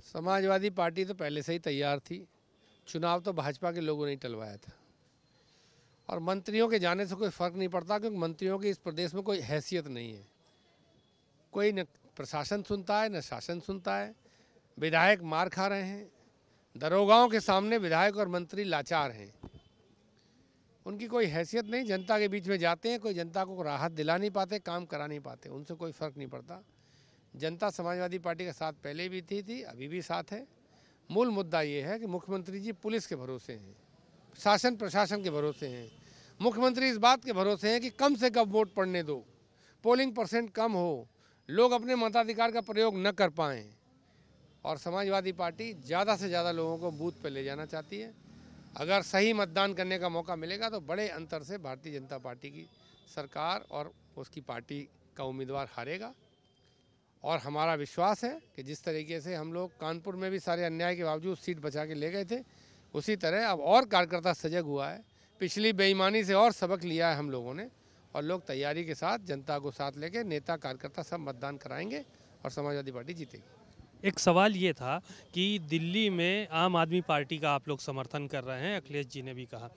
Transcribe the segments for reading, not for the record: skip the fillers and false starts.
Samajwadi party तो पहले से ही तैयार थी। चुनाव तो भाजपा के लोगों ने ही टलवाया था और मंत्रियों के जाने से कोई फ़र्क नहीं पड़ता, क्योंकि मंत्रियों की इस प्रदेश में कोई हैसियत नहीं है। कोई न प्रशासन सुनता है न शासन सुनता है। विधायक मार खा रहे हैं, दरोगाओं के सामने विधायक और मंत्री लाचार हैं। उनकी कोई हैसियत नहीं, जनता के बीच में जाते हैं, कोई जनता को राहत दिला नहीं पाते, काम करा नहीं पाते, उनसे कोई फ़र्क नहीं पड़ता। जनता समाजवादी पार्टी के साथ पहले भी थी, अभी भी साथ है। मूल मुद्दा ये है कि मुख्यमंत्री जी पुलिस के भरोसे हैं, शासन प्रशासन के भरोसे हैं। मुख्यमंत्री इस बात के भरोसे हैं कि कम से कम वोट पड़ने दो, पोलिंग परसेंट कम हो, लोग अपने मताधिकार का प्रयोग न कर पाएँ। और समाजवादी पार्टी ज़्यादा से ज़्यादा लोगों को बूथ पर ले जाना चाहती है। अगर सही मतदान करने का मौका मिलेगा तो बड़े अंतर से भारतीय जनता पार्टी की सरकार और उसकी पार्टी का उम्मीदवार हारेगा। और हमारा विश्वास है कि जिस तरीके से हम लोग कानपुर में भी सारे अन्याय के बावजूद सीट बचा के ले गए थे, उसी तरह अब और कार्यकर्ता सजग हुआ है। पिछली बेईमानी से और सबक लिया है हम लोगों ने, और लोग तैयारी के साथ जनता को साथ लेके नेता कार्यकर्ता सब मतदान कराएंगे और समाजवादी पार्टी जीतेगी। एक सवाल ये था कि दिल्ली में आम आदमी पार्टी का आप लोग समर्थन कर रहे हैं, अखिलेश जी ने भी कहा।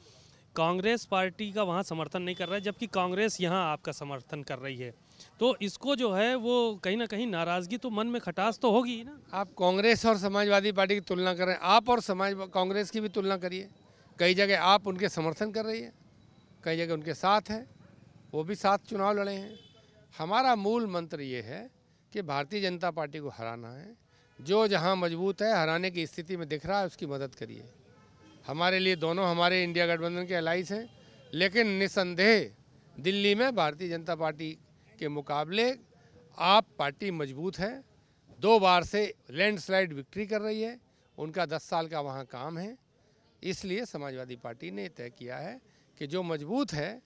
कांग्रेस पार्टी का वहाँ समर्थन नहीं कर रहा है, जबकि कांग्रेस यहाँ आपका समर्थन कर रही है। तो इसको जो है वो कहीं ना कहीं नाराज़गी तो मन में खटास तो होगी ही ना। आप कांग्रेस और समाजवादी पार्टी की तुलना कर रहे हैं, आप और कांग्रेस की भी तुलना करिए। कई जगह आप उनके समर्थन कर रही है, कई जगह उनके साथ हैं, वो भी साथ चुनाव लड़े हैं। हमारा मूल मंत्र ये है कि भारतीय जनता पार्टी को हराना है। जो जहां मजबूत है, हराने की स्थिति में दिख रहा है, उसकी मदद करिए। हमारे लिए दोनों हमारे इंडिया गठबंधन के अलाइज हैं, लेकिन निसंदेह दिल्ली में भारतीय जनता पार्टी के मुकाबले आप पार्टी मजबूत है। 2 बार से लैंडस्लाइड विक्ट्री कर रही है, उनका 10 साल का वहाँ काम है। इसलिए समाजवादी पार्टी ने तय किया है कि जो मजबूत है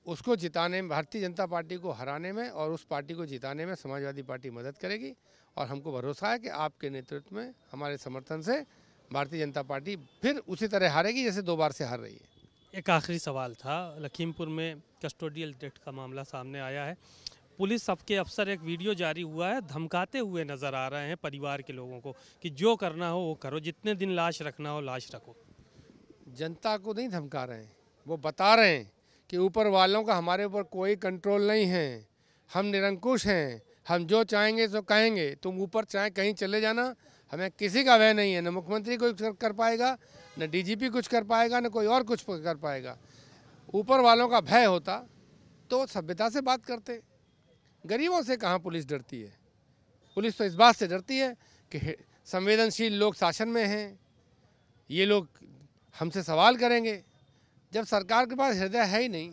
उसको जिताने में, भारतीय जनता पार्टी को हराने में और उस पार्टी को जिताने में समाजवादी पार्टी मदद करेगी। और हमको भरोसा है कि आपके नेतृत्व में, हमारे समर्थन से भारतीय जनता पार्टी फिर उसी तरह हारेगी जैसे 2 बार से हार रही है। एक आखिरी सवाल था, लखीमपुर में कस्टोडियल डेथ का मामला सामने आया है। पुलिस सबके अफसर एक वीडियो जारी हुआ है, धमकाते हुए नज़र आ रहे हैं परिवार के लोगों को कि जो करना हो वो करो, जितने दिन लाश रखना हो लाश रखो। जनता को नहीं धमका रहे हैं, वो बता रहे हैं कि ऊपर वालों का हमारे ऊपर कोई कंट्रोल नहीं है, हम निरंकुश हैं, हम जो चाहेंगे सो कहेंगे, तुम ऊपर चाहे कहीं चले जाना, हमें किसी का भय नहीं है। न मुख्यमंत्री कुछ कर पाएगा, न डीजीपी कुछ कर पाएगा, न कोई और कुछ कर पाएगा। ऊपर वालों का भय होता तो सभ्यता से बात करते। गरीबों से कहाँ पुलिस डरती है? पुलिस तो इस बात से डरती है कि संवेदनशील लोग शासन में हैं, ये लोग हमसे सवाल करेंगे। जब सरकार के पास हृदय है ही नहीं,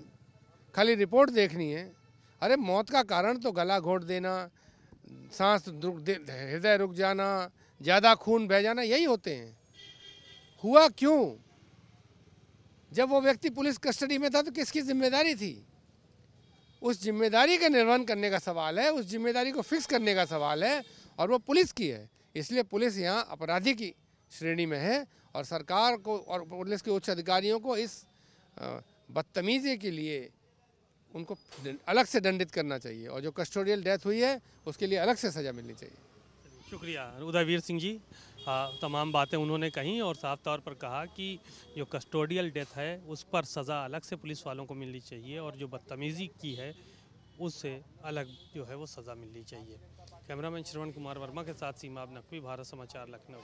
खाली रिपोर्ट देखनी है। अरे मौत का कारण तो गला घोट देना, सांस हृदय रुक जाना, ज़्यादा खून बह जाना, यही होते हैं। हुआ क्यों? जब वो व्यक्ति पुलिस कस्टडी में था तो किसकी जिम्मेदारी थी? उस जिम्मेदारी का निर्वहन करने का सवाल है, उस जिम्मेदारी को फिक्स करने का सवाल है, और वो पुलिस की है। इसलिए पुलिस यहाँ अपराधी की श्रेणी में है और सरकार को और पुलिस के उच्च अधिकारियों को इस बदतमीजी के लिए उनको अलग से दंडित करना चाहिए, और जो कस्टोडियल डेथ हुई है उसके लिए अलग से सज़ा मिलनी चाहिए। शुक्रिया उदयवीर सिंह जी। तमाम बातें उन्होंने कहीं और साफ तौर पर कहा कि जो कस्टोडियल डेथ है उस पर सज़ा अलग से पुलिस वालों को मिलनी चाहिए और जो बदतमीज़ी की है उससे अलग जो है वो सज़ा मिलनी चाहिए। कैमरामैन श्रवण कुमार वर्मा के साथ सीमा नकवी, भारत समाचार, लखनऊ।